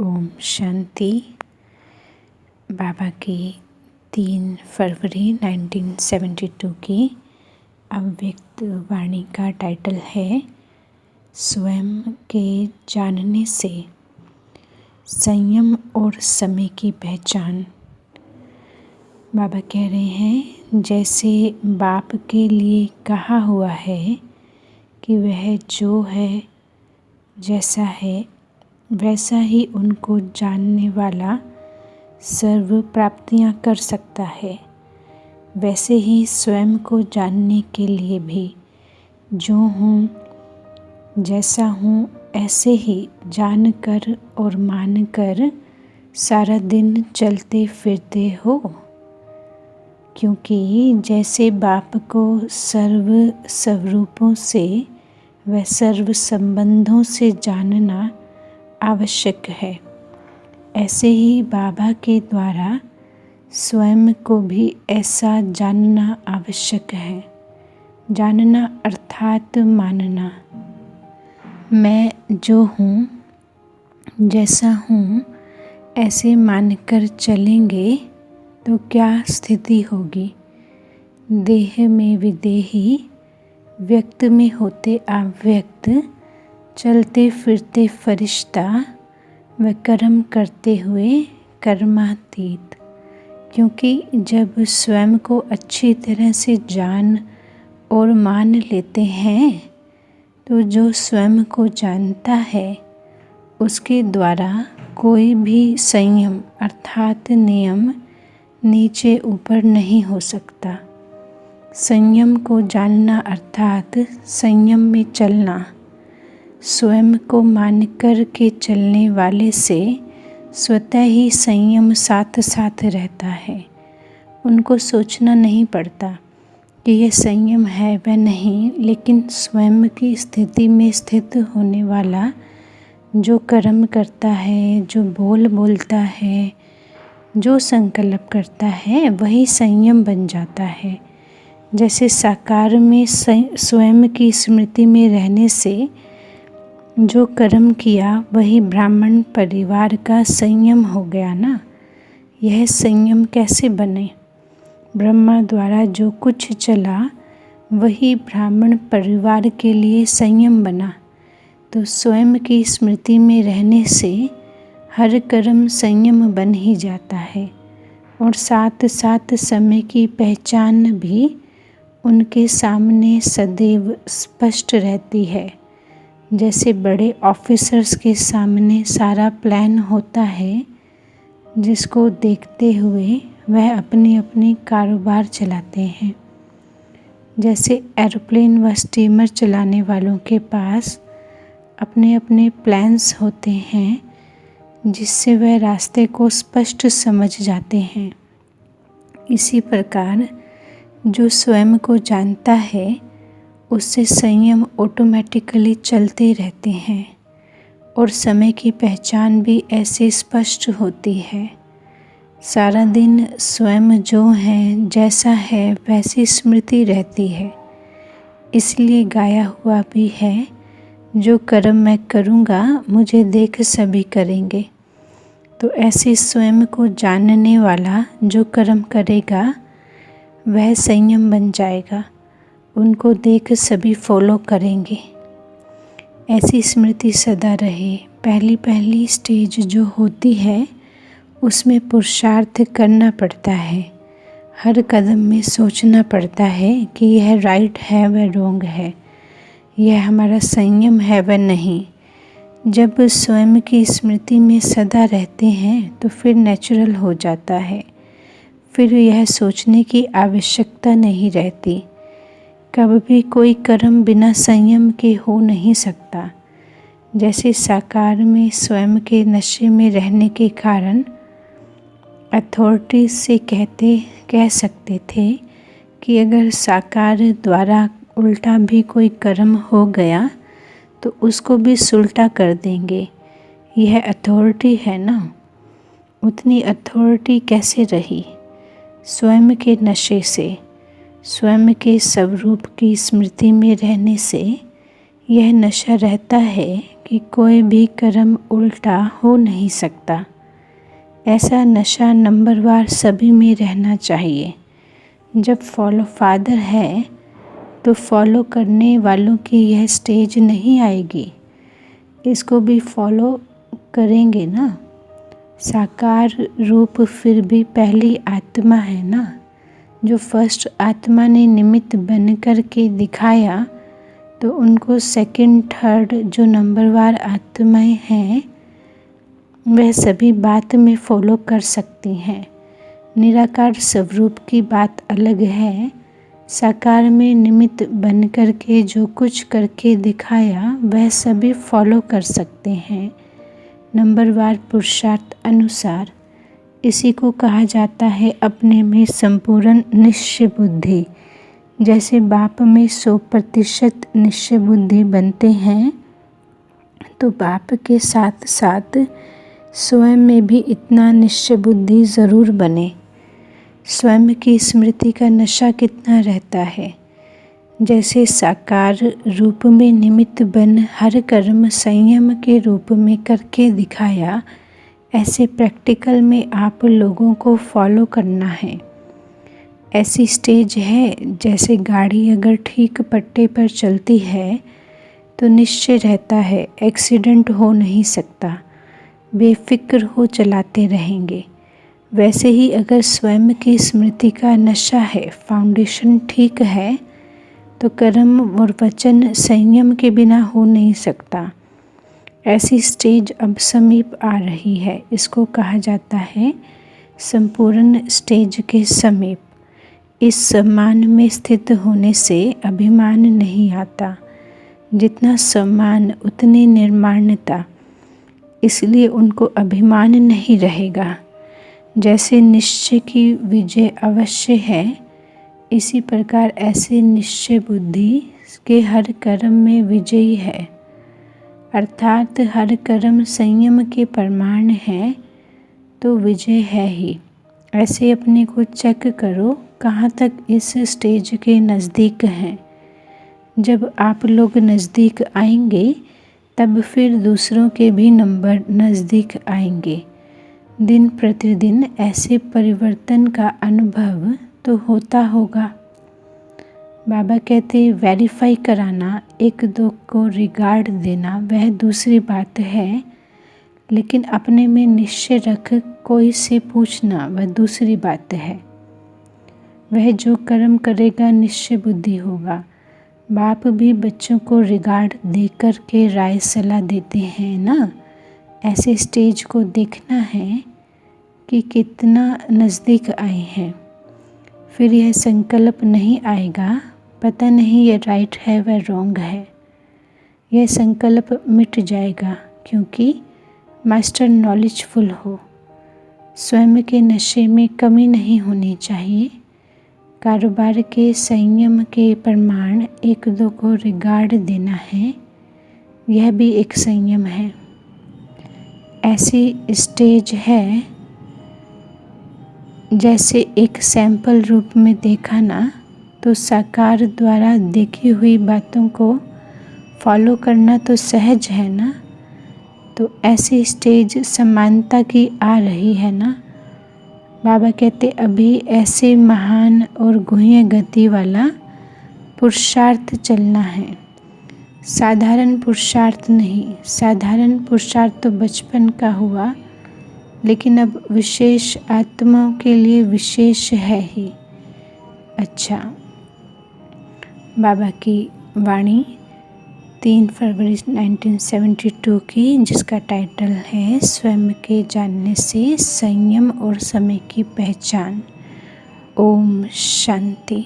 ओम शांति। बाबा की 3 फरवरी 1972 की अव्यक्त वाणी का टाइटल है स्वयं के जानने से संयम और समय की पहचान। बाबा कह रहे हैं, जैसे बाप के लिए कहा हुआ है कि वह जो है जैसा है वैसा ही उनको जानने वाला सर्व प्राप्तियां कर सकता है, वैसे ही स्वयं को जानने के लिए भी जो हूँ जैसा हूँ ऐसे ही जानकर और मानकर सारा दिन चलते फिरते हो। क्योंकि जैसे बाप को सर्व स्वरूपों से व सर्व संबंधों से जानना आवश्यक है, ऐसे ही बाबा के द्वारा स्वयं को भी ऐसा जानना आवश्यक है। जानना अर्थात मानना। मैं जो हूँ जैसा हूँ ऐसे मानकर चलेंगे तो क्या स्थिति होगी। देह में विदेही, व्यक्त में होते अव्यक्त, चलते फिरते फरिश्ता व कर्म करते हुए कर्मातीत। क्योंकि जब स्वयं को अच्छी तरह से जान और मान लेते हैं तो जो स्वयं को जानता है उसके द्वारा कोई भी संयम अर्थात नियम नीचे ऊपर नहीं हो सकता। संयम को जानना अर्थात संयम में चलना। स्वयं को मानकर के चलने वाले से स्वतः ही संयम साथ साथ रहता है। उनको सोचना नहीं पड़ता कि यह संयम है व नहीं, लेकिन स्वयं की स्थिति में स्थित होने वाला जो कर्म करता है, जो बोलता है, जो संकल्प करता है, वही संयम बन जाता है। जैसे साकार में स्वयं की स्मृति में रहने से जो कर्म किया वही ब्राह्मण परिवार का संयम हो गया ना। यह संयम कैसे बने? ब्रह्मा द्वारा जो कुछ चला वही ब्राह्मण परिवार के लिए संयम बना। तो स्वयं की स्मृति में रहने से हर कर्म संयम बन ही जाता है और साथ साथ समय की पहचान भी उनके सामने सदैव स्पष्ट रहती है। जैसे बड़े ऑफिसर्स के सामने सारा प्लान होता है, जिसको देखते हुए वह अपने अपने कारोबार चलाते हैं। जैसे एरोप्लेन व स्टीमर चलाने वालों के पास अपने अपने प्लान्स होते हैं, जिससे वह रास्ते को स्पष्ट समझ जाते हैं। इसी प्रकार जो स्वयं को जानता है उससे संयम ऑटोमेटिकली चलते रहते हैं और समय की पहचान भी ऐसे स्पष्ट होती है। सारा दिन स्वयं जो है जैसा है वैसी स्मृति रहती है। इसलिए गाया हुआ भी है, जो कर्म मैं करूँगा मुझे देख सभी करेंगे। तो ऐसे स्वयं को जानने वाला जो कर्म करेगा वह संयम बन जाएगा। उनको देख सभी फॉलो करेंगे। ऐसी स्मृति सदा रहे। पहली स्टेज जो होती है उसमें पुरुषार्थ करना पड़ता है। हर कदम में सोचना पड़ता है कि यह राइट है व रॉन्ग है, यह हमारा संयम है व नहीं। जब स्वयं की स्मृति में सदा रहते हैं तो फिर नेचुरल हो जाता है। फिर यह सोचने की आवश्यकता नहीं रहती। कभी भी कोई कर्म बिना संयम के हो नहीं सकता। जैसे साकार में स्वयं के नशे में रहने के कारण अथॉरिटी से कह सकते थे कि अगर साकार द्वारा उल्टा भी कोई कर्म हो गया तो उसको भी सुलटा कर देंगे। यह अथॉरिटी है ना। उतनी अथॉरिटी कैसे रही? स्वयं के नशे से, स्वयं के स्वरूप की स्मृति में रहने से यह नशा रहता है कि कि कोई भी कर्म उल्टा हो नहीं सकता। ऐसा नशा नंबरवार सभी में रहना चाहिए। जब फॉलो फादर है तो फॉलो करने वालों की यह स्टेज नहीं आएगी, इसको भी फॉलो करेंगे ना। साकार रूप फिर भी पहली आत्मा है ना। जो फर्स्ट आत्मा ने निमित्त बन कर के दिखाया, तो उनको सेकंड थर्ड जो नंबरवार आत्माएं हैं वह सभी बात में फॉलो कर सकती हैं। निराकार स्वरूप की बात अलग है। साकार में निमित्त बन कर के जो कुछ करके दिखाया वह सभी फॉलो कर सकते हैं नंबरवार पुरुषार्थ अनुसार। इसी को कहा जाता है अपने में संपूर्ण निश्चय बुद्धि। जैसे बाप में 100% निश्चय बुद्धि बनते हैं, तो बाप के साथ साथ स्वयं में भी इतना निश्चय बुद्धि ज़रूर बने। स्वयं की स्मृति का नशा कितना रहता है। जैसे साकार रूप में निमित्त बन हर कर्म संयम के रूप में करके दिखाया, ऐसे प्रैक्टिकल में आप लोगों को फॉलो करना है। ऐसी स्टेज है, जैसे गाड़ी अगर ठीक पट्टे पर चलती है तो निश्चय रहता है एक्सीडेंट हो नहीं सकता, बेफिक्र हो चलाते रहेंगे। वैसे ही अगर स्वयं की स्मृति का नशा है, फाउंडेशन ठीक है, तो कर्म और वचन संयम के बिना हो नहीं सकता। ऐसी स्टेज अब समीप आ रही है। इसको कहा जाता है संपूर्ण स्टेज के समीप। इस सम्मान में स्थित होने से अभिमान नहीं आता। जितना सम्मान उतनी निर्माणता, इसलिए उनको अभिमान नहीं रहेगा। जैसे निश्चय की विजय अवश्य है, इसी प्रकार ऐसे निश्चय बुद्धि के हर कर्म में विजयी है। अर्थात हर कर्म संयम के प्रमाण है तो विजय है ही। ऐसे अपने को चेक करो कहाँ तक इस स्टेज के नज़दीक हैं। जब आप लोग नज़दीक आएंगे तब फिर दूसरों के भी नंबर नज़दीक आएंगे। दिन प्रतिदिन ऐसे परिवर्तन का अनुभव तो होता होगा। बाबा कहते वेरीफाई कराना, एक दो को रिगार्ड देना वह दूसरी बात है, लेकिन अपने में निश्चय रख कोई से पूछना वह दूसरी बात है। वह जो कर्म करेगा निश्चय बुद्धि होगा। बाप भी बच्चों को रिगार्ड दे कर के राय सलाह देते हैं ना। ऐसे स्टेज को देखना है कि कितना नज़दीक आए हैं। फिर यह संकल्प नहीं आएगा, पता नहीं ये राइट है वह रॉन्ग है। यह संकल्प मिट जाएगा, क्योंकि मास्टर नॉलेजफुल हो। स्वयं के नशे में कमी नहीं होनी चाहिए। कारोबार के संयम के प्रमाण एक दो को रिगार्ड देना है, यह भी एक संयम है। ऐसी स्टेज है, जैसे एक सैंपल रूप में देखा ना, तो साकार द्वारा देखी हुई बातों को फॉलो करना तो सहज है ना। तो ऐसी स्टेज समानता की आ रही है ना। बाबा कहते अभी ऐसे महान और गुह्य गति वाला पुरुषार्थ चलना है, साधारण पुरुषार्थ नहीं। साधारण पुरुषार्थ तो बचपन का हुआ, लेकिन अब विशेष आत्माओं के लिए विशेष है ही। अच्छा, बाबा की वाणी 3 फरवरी 1972 की, जिसका टाइटल है स्वयं के जानने से संयम और समय की पहचान। ओम शांति।